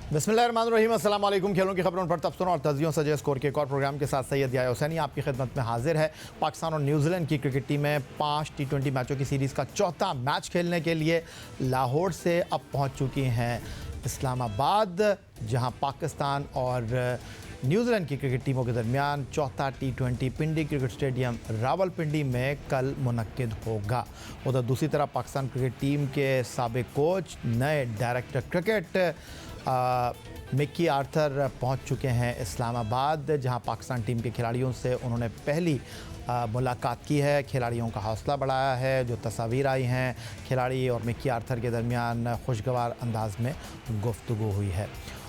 बिस्मिल्लाहिर्रहमानिर्रहीम, अस्सलाम वालेकुम। खेलों की खबरों पर तबसरों और तजियों सजे स्कोर के एक और प्रोग्राम के साथ सैयद याया हुसैनी आपकी खिदमत में हाजिर है। पाकिस्तान और न्यूजीलैंड की क्रिकेट टीमें 5 T20 मैचों की सीरीज़ का चौथा मैच खेलने के लिए लाहौर से अब पहुंच चुकी हैं इस्लामाबाद, जहां पाकिस्तान और न्यूजीलैंड की क्रिकेट टीमों के दरमियान चौथा T20 पिंडी क्रिकेट स्टेडियम रावलपिंडी में कल मुनक्किद होगा। उधर दूसरी तरफ पाकिस्तान क्रिकेट टीम के साबिक कोच, नए डायरेक्टर क्रिकेट मिक्की आर्थर पहुंच चुके हैं इस्लामाबाद, जहां पाकिस्तान टीम के खिलाड़ियों से उन्होंने पहली मुलाकात की है। खिलाड़ियों का हौसला बढ़ाया है। जो तस्वीर आई हैं, खिलाड़ी और मिक्की आर्थर के दरमियान खुशगवार अंदाज में गुफ्तगू हुई है।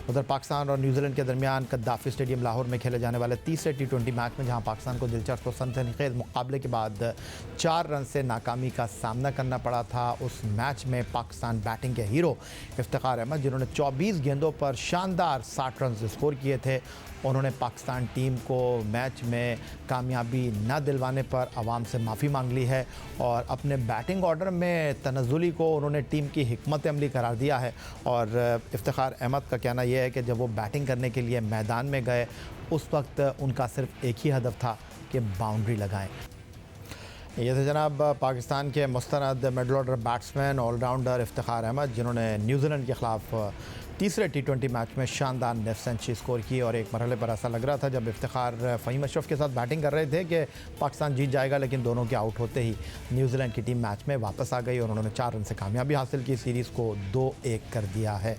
उधर पाकिस्तान और न्यूजीलैंड के दरमियान कद्दाफी स्टेडियम लाहौर में खेले जाने वाले तीसरे T20 मैच में जहां पाकिस्तान को दिलचस्प और सनसनीखेज मुकाबले के बाद 4 रन से नाकामी का सामना करना पड़ा था, उस मैच में पाकिस्तान बैटिंग के हीरो इफ्तिखार अहमद, जिन्होंने 24 गेंदों पर शानदार 60 रन स्कोर किए थे, उन्होंने पाकिस्तान टीम को मैच में कामयाबी न दिलवाने पर आवाम से माफ़ी मांग ली है और अपने बैटिंग ऑर्डर में तनज़्ज़ुली को उन्होंने टीम की हिकमत अमली करार दिया है। और इफ्तिखार अहमद का कहना यह है कि जब वो बैटिंग करने के लिए मैदान में गए, उस वक्त उनका सिर्फ एक ही हदफ था कि बाउंड्री लगाएं। ये थे जनाब पाकिस्तान के मुस्तनद middle order batsman allrounder Iftikhar Ahmed, जिन्होंने न्यूजीलैंड के ख़िलाफ़ तीसरे T20 मैच में शानदार नेफ सेंचुरी स्कोर की। और एक मरहले पर ऐसा लग रहा था जब इफ्तिखार फ़हीम अशरफ के साथ बैटिंग कर रहे थे कि पाकिस्तान जीत जाएगा, लेकिन दोनों के आउट होते ही न्यूजीलैंड की टीम मैच में वापस आ गई और उन्होंने 4 रन से कामयाबी हासिल की, सीरीज़ को 2-1 कर दिया है।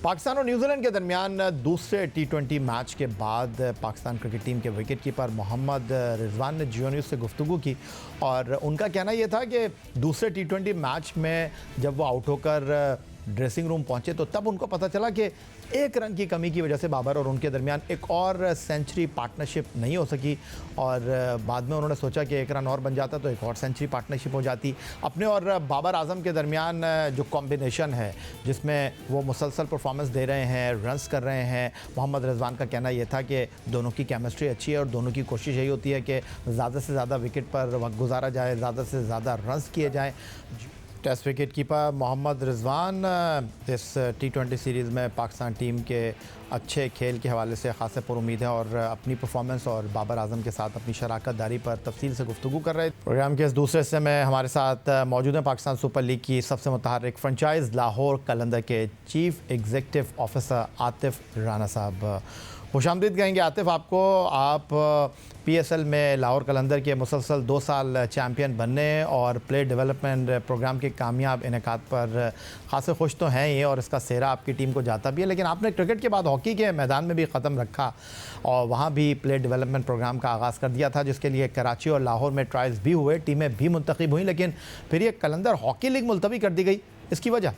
पाकिस्तान और न्यूजीलैंड के दरमियान दूसरे T20 मैच के बाद पाकिस्तान क्रिकेट टीम के विकेट कीपर मोहम्मद रिजवान ने जियो न्यूज़ से गुफ्तगू की और उनका कहना यह था कि दूसरे T20 मैच में जब वो आउट होकर ड्रेसिंग रूम पहुंचे तो तब उनको पता चला कि 1 रन की कमी की वजह से बाबर और उनके दरमियान एक और सेंचुरी पार्टनरशिप नहीं हो सकी और बाद में उन्होंने सोचा कि 1 रन और बन जाता तो एक और सेंचुरी पार्टनरशिप हो जाती। अपने और बाबर आजम के दरमियान जो कॉम्बिनेशन है, जिसमें वो मुसलसल परफॉर्मेंस दे रहे हैं, रन्स कर रहे हैं, मोहम्मद रिजवान का कहना यह था कि दोनों की केमिस्ट्री अच्छी है और दोनों की कोशिश यही होती है कि ज़्यादा से ज़्यादा विकेट पर वक्त गुजारा जाए, ज़्यादा से ज़्यादा रन्स किए जाएँ। Test wicket keeper Mohammad Rizwan इस T20 सीरीज़ में पाकिस्तान टीम के अच्छे खेल के हवाले से खासे पुरुमीद है और अपनी परफॉर्मेंस और बाबर आजम के साथ अपनी शराकत दारी पर तफसील से गुफ्तगू कर रहे हैं। प्रोग्राम के इस दूसरे हिस्से में हमारे साथ मौजूद हैं पाकिस्तान सुपर लीग की सबसे मुतहर्रिक फ्रेंचाइज लाहौर कलंदर के chief executive officer Atif Rana साहब। खुशामदीद कहेंगे आतिफ आपको। आप PSL में लाहौर कलंदर के मुसलसल 2 साल चैम्पियन बनने और प्लेयर डेवलपमेंट प्रोग्राम के कामयाब इनेकाद पर खासे खुश तो हैं ये और इसका सेहरा आपकी टीम को जाता भी है, लेकिन आपने क्रिकेट के बाद हॉकी के मैदान में भी क़दम रखा और वहाँ भी प्लेयर डेवलपमेंट प्रोग्राम का आगाज़ कर दिया था, जिसके लिए कराची और लाहौर में ट्रायल्स भी हुए, टीमें भी मुंतखब हुई, लेकिन फिर ये कलंदर हॉकी लीग मुलतवी कर दी गई, इसकी वजह?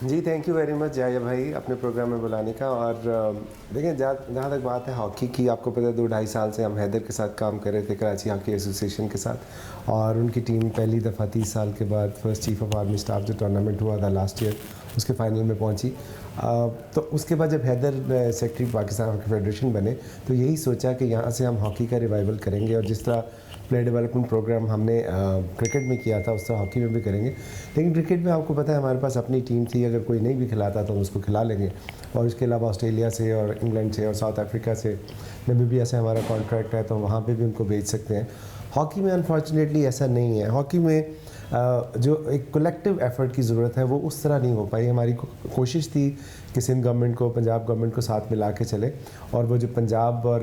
जी थैंक यू वेरी मच जाया भाई अपने प्रोग्राम में बुलाने का। और देखिए जहाँ तक बात है हॉकी की, आपको पता है 2-2.5 साल से हम हैदर के साथ काम कर रहे थे कराची हॉकी एसोसिएशन के साथ, और उनकी टीम पहली दफ़ा 30 साल के बाद first chief of army staff जो टूर्नामेंट हुआ था लास्ट ईयर उसके फाइनल में पहुंची। तो उसके बाद जब Haider secretary Pakistan hockey federation बने तो यही सोचा कि यहाँ से हम हॉकी का रिवाइवल करेंगे और जिस तरह प्लेयर डेवलपमेंट प्रोग्राम हमने क्रिकेट में किया था उस तरह हॉकी में भी करेंगे। लेकिन क्रिकेट में आपको पता है हमारे पास अपनी टीम थी, अगर कोई नहीं भी खिलाता तो हम उसको खिला लेंगे, और इसके अलावा ऑस्ट्रेलिया से और इंग्लैंड से और साउथ अफ्रीका से, नमीबिया से हमारा कॉन्ट्रैक्ट है तो वहाँ पे भी उनको भेज सकते हैं। हॉकी में अनफॉर्चुनेटली ऐसा नहीं है। हॉकी में जो एक कलेक्टिव एफर्ट की ज़रूरत है वो उस तरह नहीं हो पाई। हमारी कोशिश थी कि सिंध गवर्नमेंट को, पंजाब गवर्नमेंट को साथ मिला के चले, और वो जो पंजाब और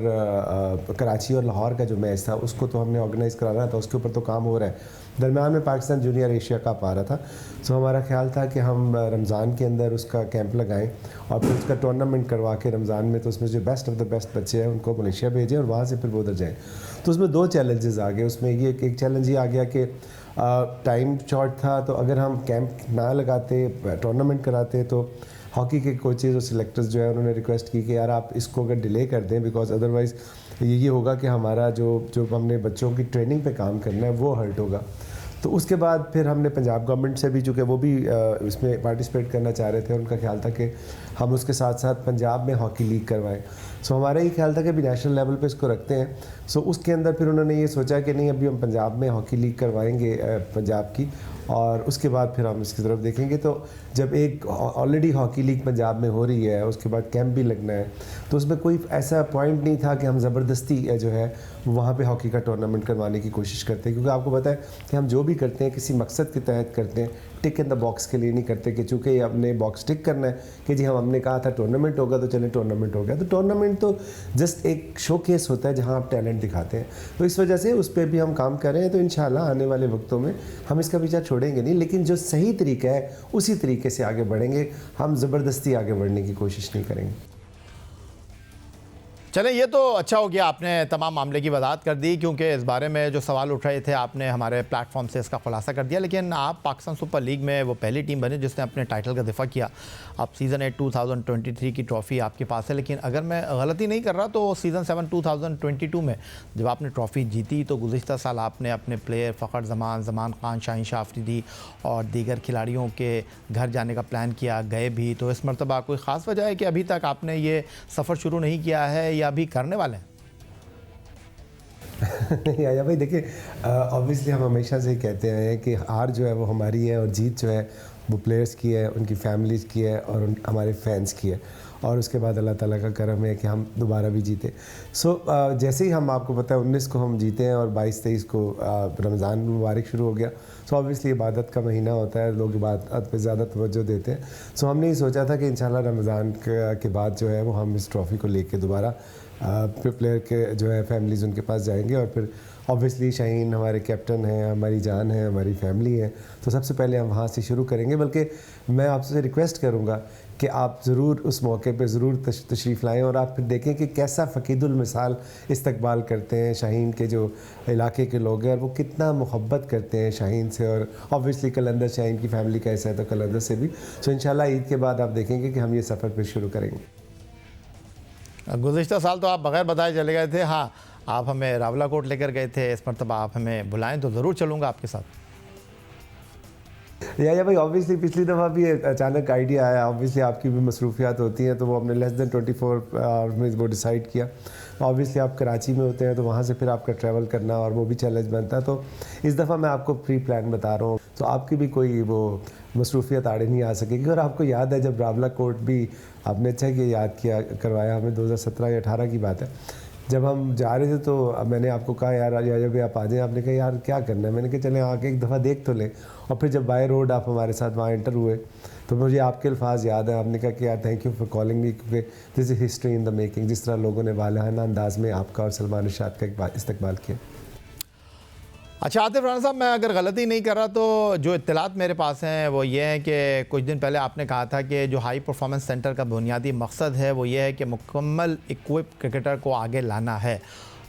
कराची और लाहौर का जो मैच था उसको तो हमने ऑर्गेनाइज़ कराना था, उसके ऊपर तो काम हो रहा है। दरम्यान में पाकिस्तान जूनियर एशिया कप आ रहा था, सो हमारा ख्याल था कि हम रमज़ान के अंदर उसका कैंप लगाएं और फिर उसका टूर्नामेंट करवा के रमज़ान में तो उसमें जो बेस्ट ऑफ द बेस्ट बच्चे हैं उनको मलेशिया भेजें और वहाँ से फिर वो उधर जाएँ। तो उसमें 2 चैलेंजेस आ गए। उसमें ये एक चैलेंज ये आ गया कि टाइम शॉर्ट था, तो अगर हम कैंप ना लगाते, टूर्नामेंट कराते, तो हॉकी के कोचेज़ और सिलेक्टर्स जो है उन्होंने रिक्वेस्ट की कि यार आप इसको अगर डिले कर दें, बिकॉज अदरवाइज़ ये होगा कि हमारा जो हमने बच्चों की ट्रेनिंग पे काम करना है वो हर्ट होगा। तो उसके बाद फिर हमने पंजाब गवर्नमेंट से भी, चूँकि वो भी इसमें पार्टिसिपेट करना चाह रहे थे, उनका ख्याल था कि हम उसके साथ साथ पंजाब में हॉकी लीग करवाएं। सो हमारा ये ख्याल था कि भी नेशनल लेवल पे इसको रखते हैं। सो उसके अंदर फिर उन्होंने ये सोचा कि नहीं, अभी हम पंजाब में हॉकी लीग करवाएंगे पंजाब की, और उसके बाद फिर हम इसकी तरफ देखेंगे। तो जब एक ऑलरेडी हॉकी लीग पंजाब में हो रही है, उसके बाद कैंप भी लगना है, तो उसमें कोई ऐसा पॉइंट नहीं था कि हम ज़बरदस्ती जो है वहाँ पे हॉकी का टूर्नामेंट करवाने की कोशिश करते हैं, क्योंकि आपको पता है कि हम जो भी करते हैं किसी मकसद के तहत करते हैं, टिक इन द बॉक्स के लिए नहीं करते कि चूँकि हमने बॉक्स टिक करना है कि जी हमने कहा था टूर्नामेंट होगा तो चले टूर्नामेंट हो गया। तो टूर्नामेंट तो जस्ट एक शो केस होता है जहाँ आप टैलेंट दिखाते हैं। तो इस वजह से उस पर भी हम काम कर रहे हैं। तो इंशाल्लाह आने वाले वक्तों में हम इसका पीछा छोड़ेंगे नहीं, लेकिन जो सही तरीका है उसी तरीके से आगे बढ़ेंगे। हम ज़बरदस्ती आगे बढ़ने की कोशिश नहीं करेंगे। चलें, ये तो अच्छा हो गया, आपने तमाम मामले की वजाहत कर दी, क्योंकि इस बारे में जो सवाल उठ रहे थे आपने हमारे प्लेटफॉर्म से इसका खुलासा कर दिया। लेकिन आप पाकिस्तान सुपर लीग में वो पहली टीम बनी जिसने अपने टाइटल का दिफा किया। अब सीज़न 8 2023 की ट्रॉफ़ी आपके पास है, लेकिन अगर मैं गलती नहीं कर रहा तो सीज़न 7 2022 में जब आपने ट्रॉफ़ी जीती तो गुज़िश्ता साल आपने अपने प्लेयर फ़खर जमान खान, शाहीन शाह अफरीदी और दीगर खिलाड़ियों के घर जाने का प्लान किया, गए भी। तो इस मरतबा कोई ख़ास वजह है कि अभी तक आपने ये सफ़र शुरू नहीं किया है या अभी करने वाले हैं? या भाई देखिए, ऑब्वियसली हम हमेशा से कहते हैं कि हार जो है वो हमारी है और जीत जो है वो प्लेयर्स की है, उनकी फैमिलीज़ की है और हमारे फैंस की है। और उसके बाद अल्लाह ताला का करम है कि हम दोबारा भी जीते। जैसे ही हम, आपको पता है 19 को हम जीते हैं और 22-23 को रमज़ान मुबारक शुरू हो गया। ऑब्वियसली इबादत का महीना होता है, लोग इबादत पे ज़्यादा तवज्जो देते हैं। हमने ये सोचा था कि इंशाल्लाह रमज़ान के बाद जो है वो हम इस ट्रॉफ़ी को लेके दोबारा प्लेयर के जो है फैमिलीज़ उनके पास जाएंगे। और फिर ऑब्वियसली शाहीन हमारे कैप्टन हैं, हमारी जान है, हमारी फैमिली है, तो सबसे पहले हम वहाँ से शुरू करेंगे। बल्कि मैं आपसे रिक्वेस्ट करूँगा कि आप ज़रूर उस मौके पे ज़रूर तशरीफ़ लाएँ और आप फिर देखें कि कैसा फ़कीदुल मिसाल इस्तकबाल करते हैं शाहीन के जो इलाके के लोग हैं, और वो कितना मोहब्बत करते हैं शाहीन से। और ऑब्वियसली कलंदर शाहीन की फैमिली का ऐसा है तो कलंदर से भी। इंशाल्लाह ईद के बाद आप देखेंगे कि हम ये सफ़र फिर शुरू करेंगे। गुज़िश्ता साल तो आप बग़ैर बताए चले गए थे। हाँ, आप हमें रावलाकोट लेकर गए थे, इस मरतबा आप हमें बुलाएं तो ज़रूर चलूँगा आपके साथ। या भाई ऑब्वियसली पिछली दफ़ा भी अचानक आइडिया आया, ऑब्वियसली आपकी भी मसरूफियात होती हैं, तो वो हमने लेस दैन 24 आवर्स में वो डिसाइड किया। ऑब्वियसली आप कराची में होते हैं तो वहाँ से फिर आपका ट्रैवल करना और वो भी चैलेंज बनता है। तो इस दफ़ा मैं आपको प्री प्लान बता रहा हूँ, तो आपकी भी कोई वो मसरूफियत आड़े नहीं आ सकेगी। और आपको याद है जब रावलाकोट भी आपने अच्छा कि याद किया, करवाया हमें, 2017 या 18 की बात है, जब हम जा रहे थे तो मैंने आपको कहा यार जब आप आ जाएँ। आपने कहा यार क्या करना है, मैंने कहा चलें आके एक दफ़ा देख तो लें। और फिर जब बाय रोड आप हमारे साथ वहाँ एंटर हुए तो मुझे आपके अल्फाज याद है, आपने कहा कि यार thank you for calling me, क्योंकि this is history in the making. जिस तरह लोगों ने वालहाना अंदाज में आपका और सलमान इरशाद का इस्तकबाल किया। अच्छा आतिफ राना साहब, मैं अगर गलती नहीं कर रहा तो जो इत्तलात मेरे पास हैं वो ये हैं कि कुछ दिन पहले आपने कहा था कि जो हाई परफॉर्मेंस सेंटर का बुनियादी मकसद है वो ये है कि मुकम्मल इक्विप क्रिकेटर को आगे लाना है।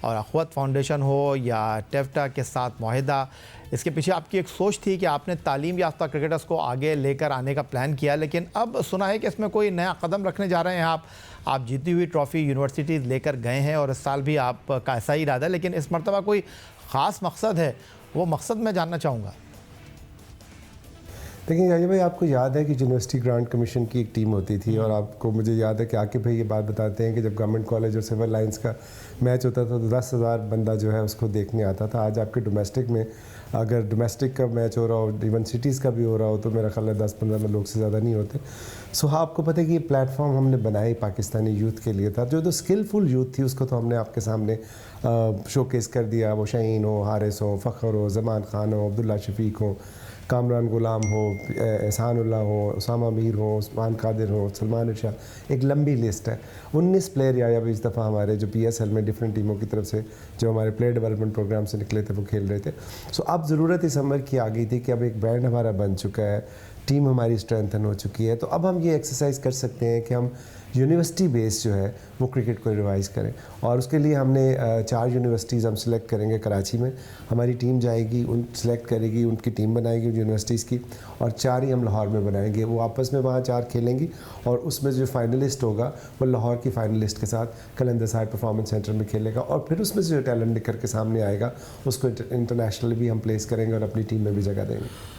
और अख़वत फाउंडेशन हो या टेफ्टा के साथ मुआहिदा, इसके पीछे आपकी एक सोच थी कि आपने तालीम याफ्ता क्रिकेटर्स को आगे लेकर आने का प्लान किया। लेकिन अब सुना है कि इसमें कोई नया कदम रखने जा रहे हैं आप जीती हुई ट्रॉफ़ी यूनिवर्सिटीज़ लेकर गए हैं और इस साल भी आपका ऐसा ही इरादा है, लेकिन इस मरतबा कोई ख़ास मकसद है, वो मकसद मैं जानना चाहूँगा। देखिए यानी भाई, आपको याद है कि यूनिवर्सिटी ग्रांट कमीशन की एक टीम होती थी, और आपको मुझे याद है कि आकिब भाई ये बात बताते हैं कि जब गवर्नमेंट कॉलेज और सिविल लाइंस का मैच होता था तो 10,000 बंदा जो है उसको देखने आता था। आज आपके डोमेस्टिक में अगर डोमेस्टिक का मैच हो रहा हो, इवन सिटीज़ का भी हो रहा हो, तो मेरा ख्याल है 10-15 लोग से ज़्यादा नहीं होते। हाँ, आपको पता है कि ये प्लेटफॉर्म हमने बनाई पाकिस्तानी यूथ के लिए था। जो तो स्किलफुल यूथ थी उसको तो हमने आपके सामने शोकेस कर दिया। वो शाहीन हो, हारिस हो, फ़खर हो, जमान खान हो, अब्दुल्ला शफीक हो, कामरान गुलाम हो, एहसानुल्लाह हो, उसामा मीर हो, उस्मान कादिर हो, सलमान इरशाद, एक लंबी लिस्ट है। 19 प्लेयर या अभी इस दफ़ा हमारे जो PSL में डिफरेंट टीमों की तरफ से जो हमारे प्लेयर डेवलपमेंट प्रोग्राम से निकले थे वो खेल रहे थे। अब ज़रूरत इस अमर की आ गई थी कि अब एक ब्रांड हमारा बन चुका है, टीम हमारी स्ट्रेंथन हो चुकी है, तो अब हम ये एक्सरसाइज कर सकते हैं कि हम यूनिवर्सिटी बेस जो है वो क्रिकेट को रिवाइज़ करें। और उसके लिए हमने 4 यूनिवर्सिटीज़ हम सिलेक्ट करेंगे। कराची में हमारी टीम जाएगी, उन सिलेक्ट करेगी, उनकी टीम बनाएगी यूनिवर्सिटीज़ की, और 4 ही हम लाहौर में बनाएंगे। वो आपस में वहाँ 4 खेलेंगी और उसमें जो फाइनलिस्ट होगा वो लाहौर की फाइनलिस्ट के साथ कलंदर साहिब परफॉर्मेंस सेंटर में खेलेगा, और फिर उसमें से जो टैलेंट निकल के सामने आएगा उसको इंटरनेशनल भी हम प्लेस करेंगे और अपनी टीम में भी जगह देंगे।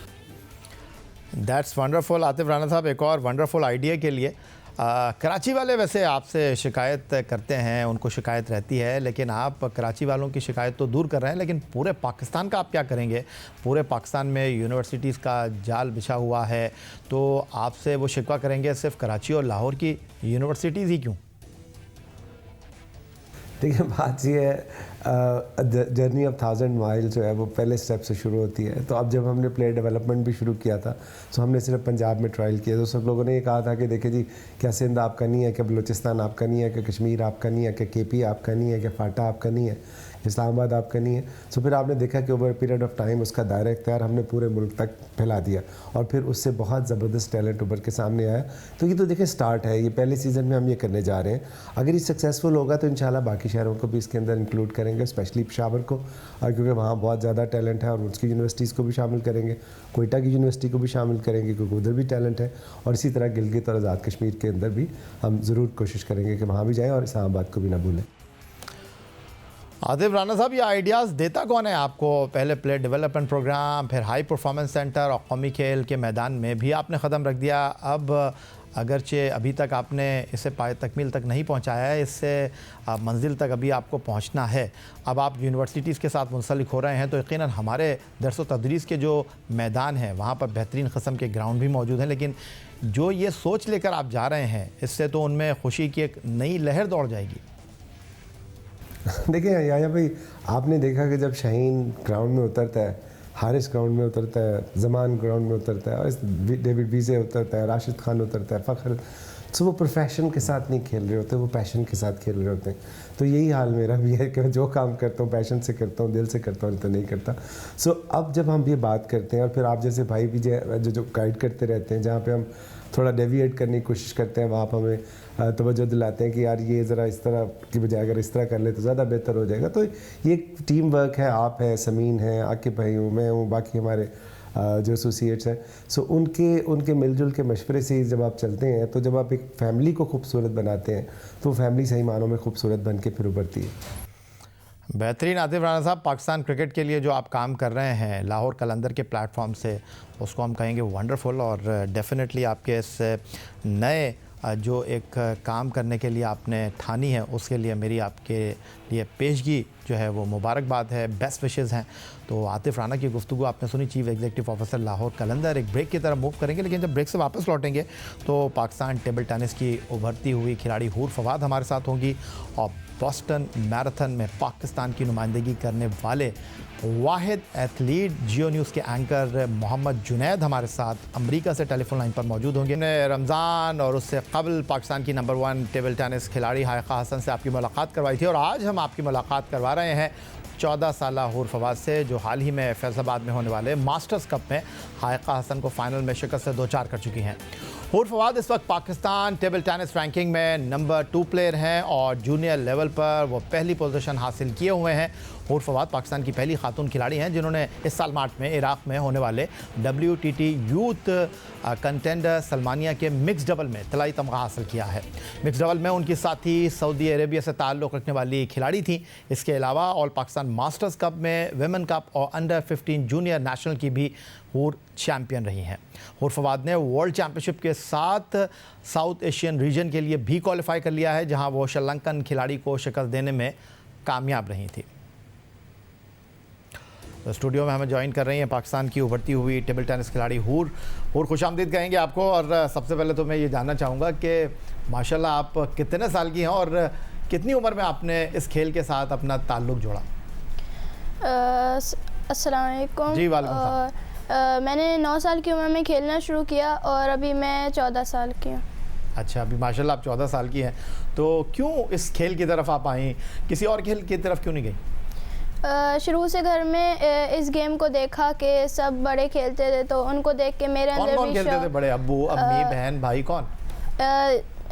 दैट्स वंडरफुल आतिफ राना साहब, एक और वंडरफुल आइडिया के लिए कराची वाले वैसे आपसे शिकायत करते हैं, उनको शिकायत रहती है, लेकिन आप कराची वालों की शिकायत तो दूर कर रहे हैं, लेकिन पूरे पाकिस्तान का आप क्या करेंगे? पूरे पाकिस्तान में यूनिवर्सिटीज़ का जाल बिछा हुआ है, तो आपसे वो शिकवा करेंगे सिर्फ कराची और लाहौर की यूनिवर्सिटीज़ ही क्यों? देखिए, बात ये है, जर्नी ऑफ 1000 माइल जो है वो पहले स्टेप से शुरू होती है। तो अब जब हमने प्लेयर डेवलपमेंट भी शुरू किया था, तो हमने सिर्फ पंजाब में ट्रायल किया, तो सब लोगों ने ये कहा था कि देखिए जी, क्या सिंध आपका नहीं है, क्या बलूचिस्तान आपका नहीं है, क्या कश्मीर आपका नहीं है, क्या केपी आपका नहीं है, क्या फाटा आपका नहीं है, इस्लामाबाद आपका नहीं है। तो फिर आपने देखा कि ओवर पीरियड ऑफ टाइम उसका दायरा इख्तियार हमने पूरे मुल्क तक फैला दिया, और फिर उससे बहुत ज़बरदस्त टैलेंट उभर के सामने आया। तो ये तो देखिए स्टार्ट है, ये पहले सीज़न में हम ये करने जा रहे हैं। अगर ये सक्सेसफुल होगा तो इंशाल्लाह बाकी शहरों को भी इसके अंदर इंक्लूड करेंगे, स्पेशली पेशावर को, और क्योंकि वहाँ बहुत ज़्यादा टैलेंट है, और उसकी यूनिवर्सिटीज़ को भी शामिल करेंगे, कोयटा की यूनिवर्सिटी को भी शामिल करेंगे क्योंकि उधर भी टैलेंट है, और इसी तरह गिलगित और आज़ाद कश्मीर के अंदर भी हम ज़रूर कोशिश करेंगे कि वहाँ भी जाएँ और इस्लामाबाद को भी ना भूलें। आतिफ राना साहब, ये आइडियाज़ देता कौन है आपको? पहले प्लेयर डेवलपमेंट प्रोग्राम, फिर हाई परफॉर्मेंस सेंटर, और कौमी खेल के मैदान में भी आपने क़दम रख दिया। अब अगरचे अभी तक आपने इसे पाए तकमील तक नहीं पहुंचाया है, इससे मंजिल तक अभी आपको पहुंचना है। अब आप यूनिवर्सिटीज़ के साथ मुंसलिक हो रहे हैं, तो यकीनन हमारे दरस व तदरीस के जो मैदान हैं वहाँ पर बेहतरीन क़स्म के ग्राउंड भी मौजूद हैं, लेकिन जो ये सोच लेकर आप जा रहे हैं, इससे तो उनमें खुशी की एक नई लहर दौड़ जाएगी। देखिए याया भाई, आपने देखा कि जब शाहीन ग्राउंड में उतरता है, हारिस ग्राउंड में उतरता है, जमान ग्राउंड में उतरता है, और डेविड वीज़े उतरता है, राशिद खान उतरता है, फ़खर, तो वो प्रोफेशन के साथ नहीं खेल रहे होते, वो पैशन के साथ खेल रहे होते हैं। तो यही हाल मेरा भी है कि मैं जो काम करता हूँ पैशन से करता हूँ, दिल से करता हूँ, तो नहीं करता। सो अब जब हम ये बात करते हैं, और फिर आप जैसे भाई भी जो गाइड करते रहते हैं, जहाँ पे हम थोड़ा डेविएट करने की कोशिश करते हैं, वहाँ पर हमें तवज्जो दिलाते हैं कि यार ये ज़रा इस तरह की बजाय अगर इस तरह कर ले तो ज़्यादा बेहतर हो जाएगा। तो ये टीम वर्क है, आप हैं, समीन हैं, आकिब भाई हूँ, मैं हूँ, बाकी हमारे जो एसोसिएट्स हैं। सो उनके मिलजुल के मशवरे से जब आप चलते हैं, तो जब आप एक फ़ैमिली को खूबसूरत बनाते हैं, तो फैमिली सही मानों में खूबसूरत बन के फिर उभरती है। बेहतरीन। आतिफ राना साहब, पाकिस्तान क्रिकेट के लिए जो आप काम कर रहे हैं लाहौर कलंदर के प्लेटफॉर्म से, उसको हम कहेंगे वंडरफुल, और डेफिनेटली आपके इस नए जो एक काम करने के लिए आपने ठानी है, उसके लिए मेरी आपके लिए पेशगी जो है वो मुबारकबाद है, बेस्ट विशेज़ हैं। तो आतिफ राना की गुफ्तगू आपने सुनी, चीफ एग्जीक्यूटिव ऑफिसर लाहौर कलंदर। एक ब्रेक की तरफ मूव करेंगे, लेकिन जब ब्रेक से वापस लौटेंगे तो पाकिस्तान टेबल टेनिस की उभरती हुई खिलाड़ी हूर फवाद हमारे साथ होंगी, और बोस्टन मैराथन में पाकिस्तान की नुमाइंदगी करने वाले वाहिद एथलीट जियो न्यूज़ के एंकर मोहम्मद जुनैद हमारे साथ अमेरिका से टेलीफोन लाइन पर मौजूद होंगे। रमज़ान और उससे कबल पाकिस्तान की नंबर 1 टेबल टेनिस खिलाड़ी हायका हसन से आपकी मुलाकात करवाई थी, और आज हम आपकी मुलाकात करवा रहे हैं 14 साला हूर फवाद से, जो हाल ही में फैसलाबाद में होने वाले मास्टर्स कप में हायका हसन को फाइनल में शिकस्त से 2-4 कर चुकी हैं। हूर फवाद इस वक्त पाकिस्तान टेबल टेनिस रैंकिंग में नंबर 2 प्लेयर हैं, और जूनियर लेवल पर वो पहली पोजीशन हासिल किए हुए हैं। हूर फवाद पाकिस्तान की पहली खातून खिलाड़ी हैं जिन्होंने इस साल मार्च में इराक़ में होने वाले WTT यूथ कंटेंडर सलमानिया के मिक्स डबल में तलाई तमगा हासिल किया है। मिक्स डबल में उनकी साथी सऊदी अरेबिया से ताल्लुक़ रखने वाली खिलाड़ी थी। इसके अलावा ऑल पाकिस्तान मास्टर्स कप में, विमेन कप और अंडर 15 जूनियर नेशनल की भी हूर चैम्पियन रही हैं। हूर फवाद ने वर्ल्ड चैम्पियनशिप के साथ साउथ एशियन रीजन के लिए भी क्वालिफाई कर लिया है, जहां वो श्रीलंकन खिलाड़ी को शिकस्त देने में कामयाब रही थी। तो स्टूडियो में हमें ज्वाइन कर रही हैं पाकिस्तान की उभरती हुई टेबल टेनिस खिलाड़ी हूर। खुशामदीद कहेंगे आपको, और सबसे पहले तो मैं ये जानना चाहूँगा कि माशाल्लाह आप कितने साल की हैं और कितनी उम्र में आपने इस खेल के साथ अपना ताल्लुक़ जोड़ा? अस्सलाम वालेकुम। जी वालेकुम सलाम। मैंने 9 साल की उम्र में खेलना शुरू किया, और अभी मैं 14 साल की हूँ। अच्छा, अभी माशाल्लाह आप 14 साल की हैं, तो क्यों इस खेल की तरफ आप आई? किसी और खेल की तरफ क्यों नहीं गई? शुरू से घर में इस गेम को देखा कि सब बड़े खेलते थे, तो उनको देख के मेरे अंदर कौन भी खेलते थे? बड़े अब्बू, अम्मी, बहन, भाई, कौन?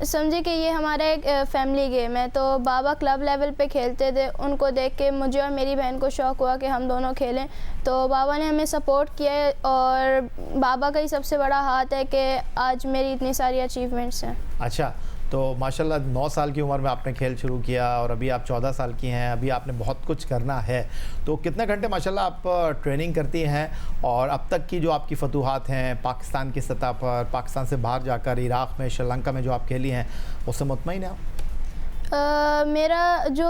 समझे कि ये हमारा एक फैमिली गेम है, तो बाबा क्लब लेवल पे खेलते थे, उनको देख के मुझे और मेरी बहन को शौक़ हुआ कि हम दोनों खेलें। तो बाबा ने हमें सपोर्ट किया है और बाबा का ही सबसे बड़ा हाथ है कि आज मेरी इतनी सारी अचीवमेंट्स हैं। अच्छा, तो माशाल्लाह 9 साल की उम्र में आपने खेल शुरू किया और अभी आप 14 साल की हैं, अभी आपने बहुत कुछ करना है। तो कितने घंटे माशाल्लाह आप ट्रेनिंग करती हैं और अब तक की जो आपकी फतूहात हैं पाकिस्तान की सतह पर, पाकिस्तान से बाहर जाकर इराक़ में, श्रीलंका में जो आप खेली हैं, उससे मुतमईन हैं आप? मेरा जो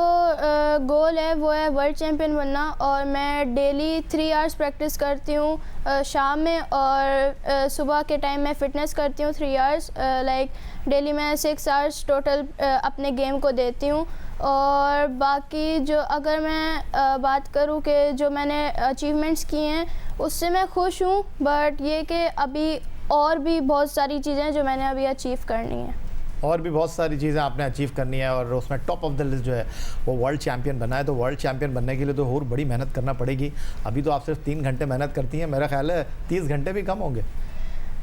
गोल है वो है वर्ल्ड चैम्पियन बनना और मैं डेली 3 आवर्स प्रैक्टिस करती हूँ शाम में और सुबह के टाइम मैं फ़िटनेस करती हूँ 3 आवर्स। लाइक डेली मैं 6 आवर्स टोटल अपने गेम को देती हूँ। और बाकी जो अगर मैं बात करूँ कि जो मैंने अचीवमेंट्स किए हैं उससे मैं खुश हूँ, बट ये कि अभी और भी बहुत सारी चीज़ें हैं जो मैंने अभी अचीव करनी है। और भी बहुत सारी चीज़ें आपने अचीव करनी है और उसमें टॉप ऑफ द लिस्ट जो है वो वर्ल्ड चैम्पियन बनना है। तो वर्ल्ड चैम्पियन बनने के लिए तो और बड़ी मेहनत करना पड़ेगी। अभी तो आप सिर्फ 3 घंटे मेहनत करती हैं, मेरा ख्याल है 30 घंटे भी कम होंगे।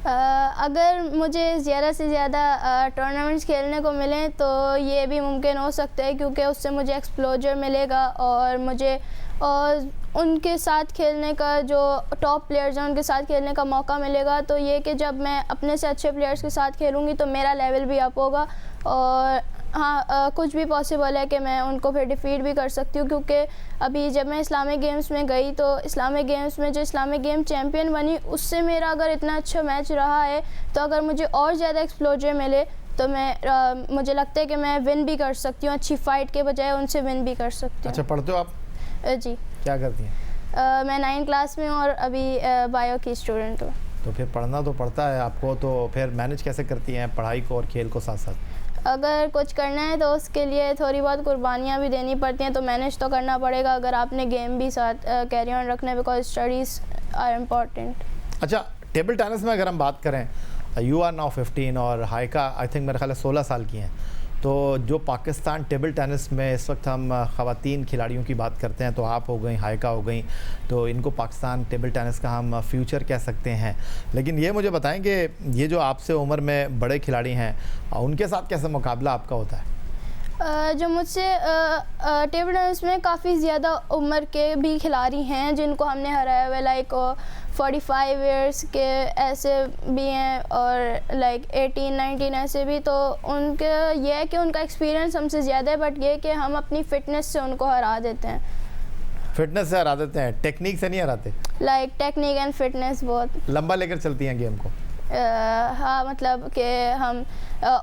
अगर मुझे ज़्यादा से ज़्यादा टूर्नामेंट्स खेलने को मिलें तो ये भी मुमकिन हो सकता है, क्योंकि उससे मुझे एक्सप्लोजर मिलेगा और मुझे और उनके साथ खेलने का, जो टॉप प्लेयर्स हैं उनके साथ खेलने का मौका मिलेगा। तो ये कि जब मैं अपने से अच्छे प्लेयर्स के साथ खेलूँगी तो मेरा लेवल भी अप होगा और हाँ कुछ भी पॉसिबल है कि मैं उनको फिर डिफ़ीट भी कर सकती हूँ। क्योंकि अभी जब मैं इस्लामिक गेम्स में गई तो इस्लामिक गेम्स में जो इस्लामिक गेम चैम्पियन बनी उससे मेरा अगर इतना अच्छा मैच रहा है तो अगर मुझे और ज़्यादा एक्सप्लोजर मिले तो मैं मुझे लगता है कि मैं विन भी कर सकती हूँ, अच्छी फ़ाइट के बजाय उनसे विन भी कर सकती हूँ। अच्छा, पढ़ते हो आप? जी। क्या करती हैं? मैं 9th क्लास में हूँ और अभी बायो की स्टूडेंट हूँ। तो फिर पढ़ना तो पड़ता है आपको, तो फिर मैनेज कैसे करती हैं पढ़ाई को और खेल को साथ साथ? अगर कुछ करना है तो उसके लिए थोड़ी बहुत कुर्बानियाँ भी देनी पड़ती हैं, तो मैनेज तो करना पड़ेगा अगर आपने गेम भी साथ कैरी ऑन रखना है, बिकॉज स्टडीज़ आर इम्पॉर्टेंट। अच्छा, टेबल टेनिस में अगर हम बात करें, यू आर नाउ 15 और हाइका आई थिंक मेरे ख्याल 16 साल की हैं। तो जो पाकिस्तान टेबल टेनिस में इस वक्त हम ख़वातीन खिलाड़ियों की बात करते हैं तो आप हो गई, हाइका हो गई, तो इनको पाकिस्तान टेबल टेनिस का हम फ्यूचर कह सकते हैं। लेकिन ये मुझे बताएं कि ये जो आपसे उम्र में बड़े खिलाड़ी हैं उनके साथ कैसा मुकाबला आपका होता है? जो मुझसे टेबल टेनिस में काफ़ी ज़्यादा उम्र के भी खिलाड़ी हैं जिनको हमने हराया हुआ, लाइक 45 इयर्स के ऐसे भी हैं और लाइक 18-19 ऐसे भी। तो उनके ये है कि उनका एक्सपीरियंस हमसे ज़्यादा है, बट ये कि हम अपनी फ़िटनेस से उनको हरा देते हैं। फिटनेस से हरा देते हैं, टेक्निक से नहीं हराते? लाइक टेक्निक एंड फिटनेस बहुत लंबा लेकर चलती हैं गेम को? हाँ, मतलब कि हम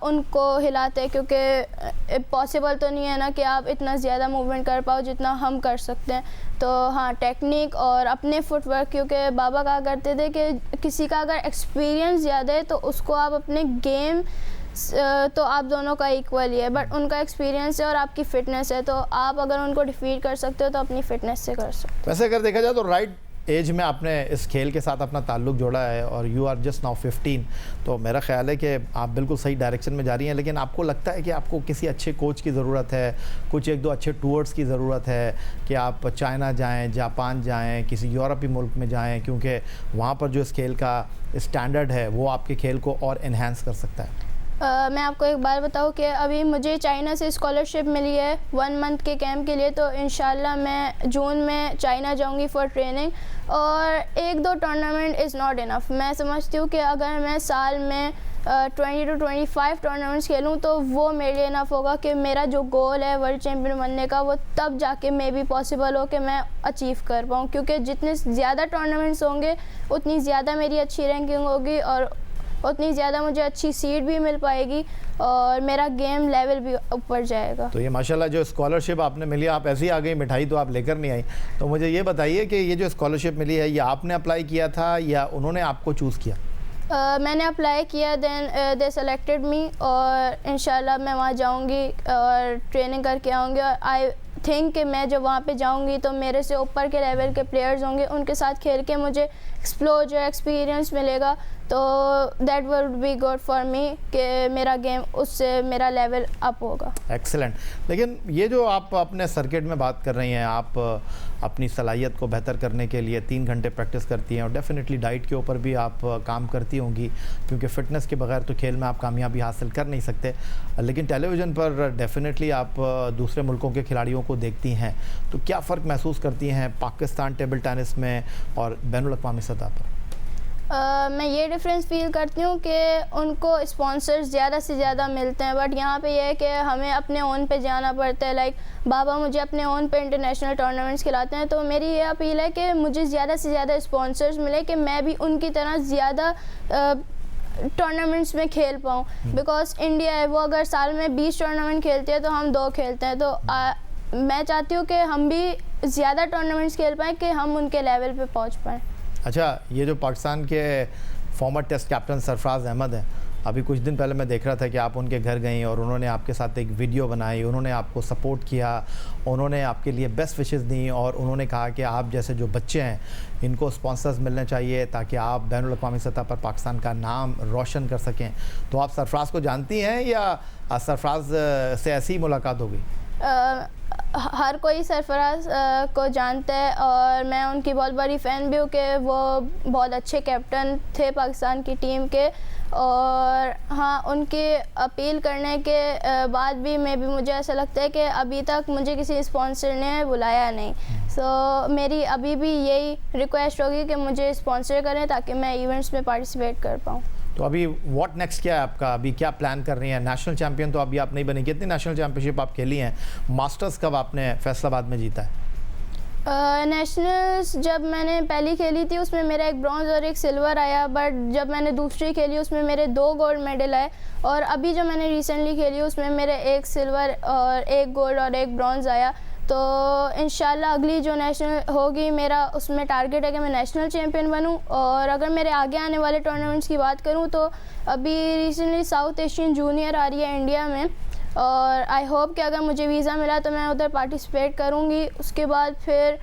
उनको हिलाते हैं, क्योंकि पॉसिबल तो नहीं है ना कि आप इतना ज़्यादा मूवमेंट कर पाओ जितना हम कर सकते हैं। तो हाँ, टेक्निक और अपने फुटवर्क, क्योंकि बाबा कहा करते थे कि किसी का अगर एक्सपीरियंस ज़्यादा है तो उसको आप अपने गेम तो आप दोनों का इक्वल ही है, बट उनका एक्सपीरियंस है और आपकी फ़िटनेस है, तो आप अगर उनको डिफीट कर सकते हो तो अपनी फ़िटनेस से कर सकते हो। वैसे अगर देखा जाए तो राइट एज में आपने इस खेल के साथ अपना ताल्लुक़ जोड़ा है और यू आर जस्ट नाउ 15, तो मेरा ख्याल है कि आप बिल्कुल सही डायरेक्शन में जा रही हैं। लेकिन आपको लगता है कि आपको किसी अच्छे कोच की ज़रूरत है, कुछ 1-2 अच्छे टूर्स की ज़रूरत है कि आप चाइना जाएं, जापान जाएं, किसी यूरोपीय मुल्क में जाएं, क्योंकि वहाँ पर जो इस खेल का स्टैंडर्ड है वो आपके खेल को और इन्हेंस कर सकता है? मैं आपको एक बात बताऊँ कि अभी मुझे चाइना से स्कॉलरशिप मिली है 1 मंथ के कैंप के लिए, तो इंशाल्लाह मैं जून में चाइना जाऊंगी फॉर ट्रेनिंग। और 1-2 टूर्नामेंट इज़ नॉट इनफ। मैं समझती हूँ कि अगर मैं साल में 20 to 25 टूर्नामेंट्स खेलूँ तो वो मेरे लिए इनफ होगा कि मेरा जो गोल है वर्ल्ड चैम्पियन बनने का वो तब जाके मे भी पॉसिबल हो कि मैं अचीव कर पाऊँ, क्योंकि जितने ज़्यादा टूर्नामेंट्स होंगे उतनी ज़्यादा मेरी अच्छी रैंकिंग होगी और उतनी ज़्यादा मुझे अच्छी सीट भी मिल पाएगी और मेरा गेम लेवल भी ऊपर जाएगा। तो ये माशाल्लाह जो स्कॉलरशिप आपने मिली, आप ऐसी आ गई, मिठाई तो आप लेकर नहीं आई। तो मुझे ये बताइए कि ये जो स्कॉलरशिप मिली है ये आपने अप्लाई किया था या उन्होंने आपको चूज़ किया? मैंने अप्लाई किया, देन दे सेलेक्टेड मी और इंशाल्लाह मैं वहाँ जाऊँगी और ट्रेनिंग करके आऊँगी। और आई थिंक कि मैं जब वहाँ पे जाऊँगी तो मेरे से ऊपर के लेवल के प्लेयर्स होंगे, उनके साथ खेल के मुझे एक्सप्लोजर एक्सपीरियंस मिलेगा, तो that will be good for me कि मेरा गेम उससे मेरा लेवल अप होगा। एक्सेलेंट। लेकिन ये जो आप अपने सर्किट में बात कर रही हैं, आप अपनी सलाहियत को बेहतर करने के लिए 3 घंटे प्रैक्टिस करती हैं और डेफिनेटली डाइट के ऊपर भी आप काम करती होंगी, क्योंकि फ़िटनेस के बगैर तो खेल में आप कामयाबी हासिल कर नहीं सकते। लेकिन टेलीविज़न पर डेफिनेटली आप दूसरे मुल्कों के खिलाड़ियों को देखती हैं, तो क्या फ़र्क महसूस करती हैं पाकिस्तान टेबल टेनिस में और बैनुल-अक़वामी सतह पर? मैं ये डिफरेंस फ़ील करती हूँ कि उनको स्पॉन्सर्स ज़्यादा से ज़्यादा मिलते हैं, बट यहाँ पे ये है कि हमें अपने ओन पे जाना पड़ता है। लाइक बाबा मुझे अपने ओन पे इंटरनेशनल टूर्नामेंट्स खिलाते हैं, तो मेरी ये अपील है कि मुझे ज़्यादा से ज़्यादा स्पॉन्सर्स मिले कि मैं भी उनकी तरह ज़्यादा टूर्नामेंट्स में खेल पाऊँ। बिकॉज इंडिया है वो अगर साल में 20 टूर्नामेंट खेलती है तो हम 2 खेलते हैं, तो मैं चाहती हूँ कि हम भी ज़्यादा टूर्नामेंट्स खेल पाएँ कि हम उनके लेवल पे पहुँच पाएँ। अच्छा, ये जो पाकिस्तान के former test captain Sarfaraz Ahmed हैं, अभी कुछ दिन पहले मैं देख रहा था कि आप उनके घर गई और उन्होंने आपके साथ एक वीडियो बनाई, उन्होंने आपको सपोर्ट किया, उन्होंने आपके लिए बेस्ट विशेस दी और उन्होंने कहा कि आप जैसे जो बच्चे हैं इनको स्पॉन्सर्स मिलने चाहिए ताकि आप बैनुल-अक़वामी सतह पर पाकिस्तान का नाम रोशन कर सकें। तो आप सरफराज को जानती हैं या सरफराज से ऐसी ही मुलाकात हो गई? हर कोई सरफराज को जानता है और मैं उनकी बहुत बड़ी फ़ैन भी हूँ कि वो बहुत अच्छे कैप्टन थे पाकिस्तान की टीम के। और हाँ, उनकी अपील करने के बाद भी मुझे ऐसा लगता है कि अभी तक मुझे किसी स्पॉन्सर ने बुलाया नहीं। सो मेरी अभी भी यही रिक्वेस्ट होगी कि मुझे स्पॉन्सर करें ताकि मैं इवेंट्स में पार्टिसिपेट कर पाऊँ। तो अभी व्हाट नेक्स्ट क्या है आपका? अभी क्या प्लान कर रही हैं? नेशनल चैंपियन तो अभी आप नहीं बनी, कितनी नेशनल चैंपियनशिप आप खेली हैं? मास्टर्स कब आपने फैसलाबाद में जीता है? नेशनल्स जब मैंने पहली खेली थी उसमें मेरा एक ब्रॉन्ज और एक सिल्वर आया, बट जब मैंने दूसरी खेली उसमें मेरे 2 गोल्ड मेडल आए, और अभी जो मैंने रिसेंटली खेली उसमें मेरे 1 सिल्वर और 1 गोल्ड और 1 ब्रॉन्ज आया। तो इंशाल्लाह अगली जो नेशनल होगी मेरा उसमें टारगेट है कि मैं नेशनल चैम्पियन बनूं। और अगर मेरे आगे आने वाले टूर्नामेंट्स की बात करूं तो अभी रिसेंटली साउथ एशियन जूनियर आ रही है इंडिया में, और आई होप कि अगर मुझे वीज़ा मिला तो मैं उधर पार्टिसिपेट करूंगी। उसके बाद फिर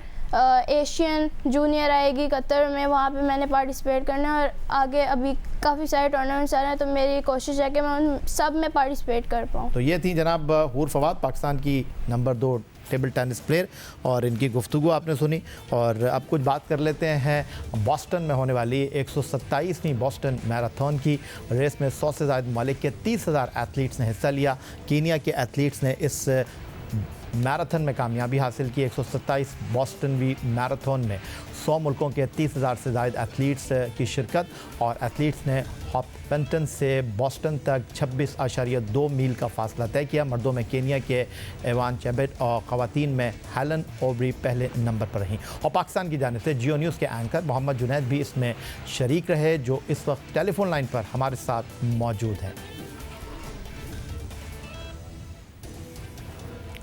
एशियन जूनियर आएगी कतर में, वहाँ पे मैंने पार्टिसिपेट करना है, और आगे अभी काफ़ी सारे टूर्नामेंट्स आ रहे हैं, तो मेरी कोशिश है कि मैं उन सब में पार्टिसिपेट कर पाऊँ। तो ये थी जनाब हूर फवाद, पाकिस्तान की नंबर 2 टेबल टेनिस प्लेयर, और इनकी गुफ्तगू आपने सुनी। और अब कुछ बात कर लेते हैं बॉस्टन में होने वाली 127वीं बॉस्टन मैराथन की रेस में 100 से ज़्यादा ममालिक के 30,000 एथलीट्स ने हिस्सा लिया। कीनिया के एथलीट्स ने इस मैराथन में कामयाबी हासिल की। 127 बॉस्टनवी मैराथन में 100 मुल्कों के 30,000 से ज़्यादा एथलीट्स की शिरकत, और एथलीट्स ने हॉपपेंटन से बॉस्टन तक 26.2 मील का फासला तय किया। मर्दों में केनिया के एवान चेबेट और ख़वातीन में हेलन ओब्री पहले नंबर पर रहीं। और पाकिस्तान की जानिब से जियो न्यूज़ के एंकर मोहम्मद जुनैद भी इसमें शरीक रहे, जो इस वक्त टेलीफोन लाइन पर हमारे साथ मौजूद हैं।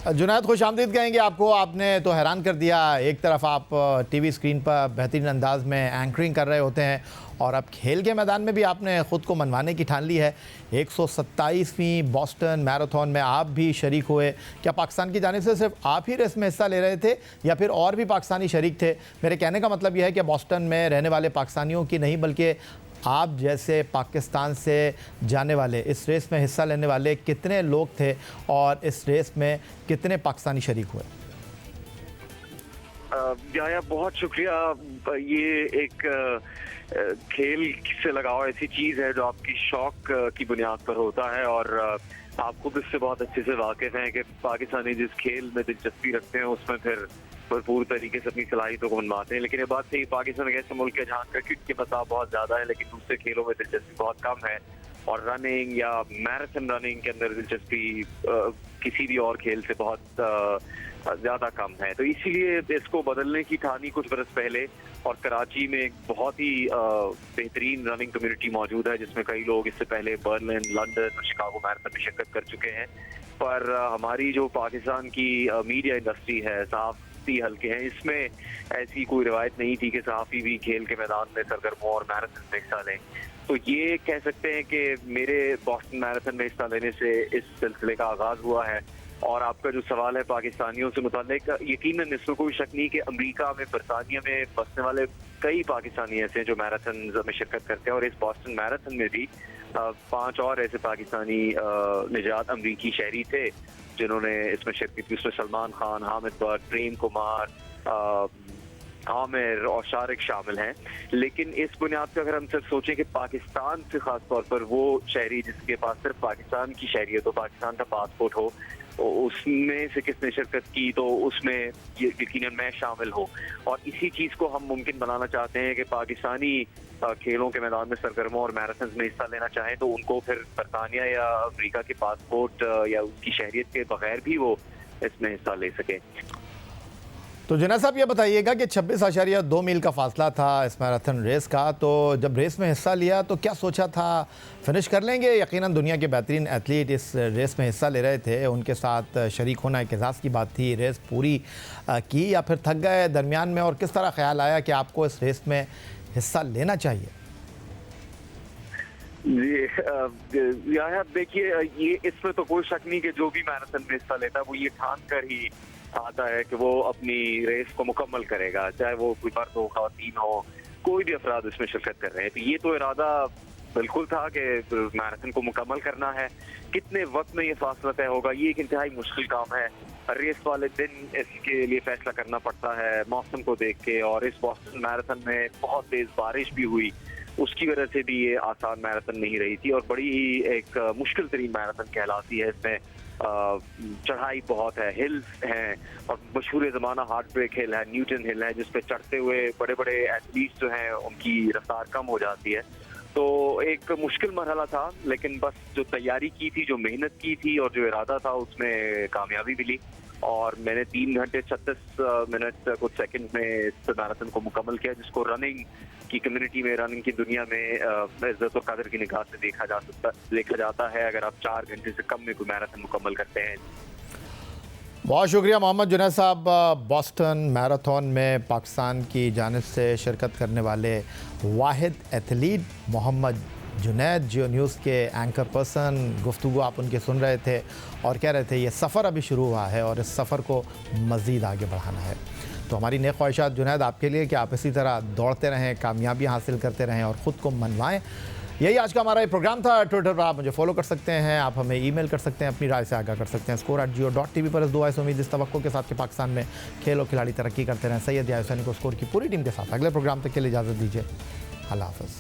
जुनैद, खुश आमदीद कहेंगे आपको। आपने तो हैरान कर दिया। एक तरफ आप टीवी स्क्रीन पर बेहतरीन अंदाज में एंकरिंग कर रहे होते हैं, और अब खेल के मैदान में भी आपने ख़ुद को मनवाने की ठान ली है। 127वीं बॉस्टन मैराथन में आप भी शरीक हुए। क्या पाकिस्तान की जानिब से सिर्फ आप ही रेस में हिस्सा ले रहे थे या फिर और भी पाकिस्तानी शरीक थे? मेरे कहने का मतलब यह है कि बॉस्टन में रहने वाले पाकिस्तानियों की नहीं, बल्कि आप जैसे पाकिस्तान से जाने वाले, इस रेस में हिस्सा लेने वाले कितने लोग थे, और इस रेस में कितने पाकिस्तानी शरीक हुए? या बहुत शुक्रिया। ये एक खेल से लगाव ऐसी चीज़ है जो आपकी शौक की बुनियाद पर होता है, और आप खुद इससे बहुत अच्छे से वाकिफ हैं कि पाकिस्तानी जिस खेल में दिलचस्पी रखते हैं उसमें फिर भरपूर तरीके से अपनी सलाहियतों को मनवाते हैं। लेकिन ये बात सही, पाकिस्तान एक ऐसे मुल्क है जहाँ क्रिकेट के बता बहुत ज़्यादा है लेकिन दूसरे खेलों में दिलचस्पी बहुत कम है, और रनिंग या मैराथन रनिंग के अंदर दिलचस्पी किसी भी और खेल से बहुत ज़्यादा कम है। तो इसीलिए इसको बदलने की ठानी कुछ बरस पहले, और कराची में एक बहुत ही बेहतरीन रनिंग कम्युनिटी मौजूद है जिसमें कई लोग इससे पहले बर्लिन, लंदन और शिकागो मैराथन में शिरकत कर चुके हैं। पर हमारी जो पाकिस्तान की मीडिया इंडस्ट्री है, सहाफ़ी हल्के हैं, इसमें ऐसी कोई रिवायत नहीं थी कि सहाफ़ी भी खेल के मैदान में सरगर्म हो और मैराथन में हिस्सा लें। तो ये कह सकते हैं कि मेरे बॉस्टन मैराथन में हिस्सा लेने से इस सिलसिले का आगाज़ हुआ है, और आपका जो सवाल है पाकिस्तानियों से मुताल्लिक, यकीनन इसमें कोई शक नहीं कि अमेरिका में, बरतानिया में बसने वाले कई पाकिस्तानी ऐसे हैं जो मैराथन में शिरकत करते हैं। और इस बॉस्टन मैराथन में भी 5 और ऐसे पाकिस्तानी निजात अमरीकी शहरी थे जिन्होंने इसमें शिरकत की। उसमें सलमान खान, हामिद बट, प्रेम कुमार, आमिर और शारिक शामिल हैं। लेकिन इस बुनियाद पर अगर हम सिर्फ सोचें कि पाकिस्तान से खास तौर पर वो शहरी जिसके पास सिर्फ पाकिस्तान की शहरियत हो, पाकिस्तान का पासपोर्ट हो, उसमें से किसने शिरकत की, तो उसमें यकीनन मैं शामिल हूँ। और इसी चीज़ को हम मुमकिन बनाना चाहते हैं कि पाकिस्तानी खेलों के मैदान में सरगर्मों और मैराथन में हिस्सा लेना चाहें तो उनको फिर बरतानिया या अमेरिका के पासपोर्ट या उसकी शहरियत के बगैर भी वो इसमें हिस्सा ले सके। तो जुनैद साहब ये बताइएगा कि 26.2 मील का फासला था इस मैराथन रेस का, तो जब रेस में हिस्सा लिया तो क्या सोचा था फिनिश कर लेंगे? यकीनन दुनिया के बेहतरीन एथलीट इस रेस में हिस्सा ले रहे थे, उनके साथ शरीक होना एक एजाज़ की बात थी। रेस पूरी की या फिर थक गए दरमियान में, और किस तरह ख्याल आया कि आपको इस रेस में हिस्सा लेना चाहिए? जी यार देखिए, ये इसमें तो कोई शक नहीं कि जो भी मैराथन में हिस्सा लेता है वो ये ठान कर ही आता है कि वो अपनी रेस को मुकम्मल करेगा, चाहे वो कोई मर्द हो, खवातीन हो, कोई भी अफराद इसमें शिरकत कर रहे हैं। तो ये तो इरादा बिल्कुल था कि मैराथन को मुकम्मल करना है। कितने वक्त में ये फासला तय होगा, ये एक इंतहाई मुश्किल काम है। रेस वाले दिन इसके लिए फैसला करना पड़ता है मौसम को देख के, और इस बॉस्टन मैराथन में बहुत तेज बारिश भी हुई, उसकी वजह से भी ये आसान मैराथन नहीं रही थी और बड़ी ही एक मुश्किल तरीन मैराथन कहलाती है। इसमें चढ़ाई बहुत है, हिल्स हैं, और मशहूर ज़माना हार्ट ब्रेक हिल है, न्यूटन हिल है, जिस पे चढ़ते हुए बड़े बड़े एथलीट्स जो हैं उनकी रफ्तार कम हो जाती है। तो एक मुश्किल मरहला था, लेकिन बस जो तैयारी की थी, जो मेहनत की थी और जो इरादा था, उसमें कामयाबी मिली। और मैंने 3 घंटे 36 मिनट कुछ सेकंड में इस मैराथन को मुकम्मल किया, जिसको रनिंग की कम्युनिटी में, रनिंग की दुनिया में इज्जत और कदर की निगाह से देखा जाता है अगर आप 4 घंटे से कम में कोई मैराथन मुकम्मल करते हैं। बहुत शुक्रिया मोहम्मद जुनैद साहब। बॉस्टन मैराथन में पाकिस्तान की जानिब से शिरकत करने वाले वाहिद एथलीट मोहम्मद जुनैद, जियो न्यूज़ के एंकर पर्सन। गुफ्तगू आप उनके सुन रहे थे और कह रहे थे ये सफ़र अभी शुरू हुआ है और इस सफ़र को मज़ीद आगे बढ़ाना है। तो हमारी नेक ख्वाहिशात जुनैद आपके लिए कि आप इसी तरह दौड़ते रहें, कामयाबियाँ हासिल करते रहें और ख़ुद को मनवाएं। यही आज का हमारा ये प्रोग्राम था। ट्विटर पर आप मुझे फॉलो कर सकते हैं, आप हमें ईमेल कर सकते हैं, अपनी राय से आगाह कर सकते हैं। score@geo.tv पर इस दुआ से उम्मीद इस तवक्को के साथ कि पाकिस्तान में खेल और खिलाड़ी तरक्की करते रहें। सैयद याहिया हुसैनी को स्कोर की पूरी टीम के साथ अगले प्रोग्राम तक के लिए इजाज़त दीजिए। अल्लाह हाफ़िज़।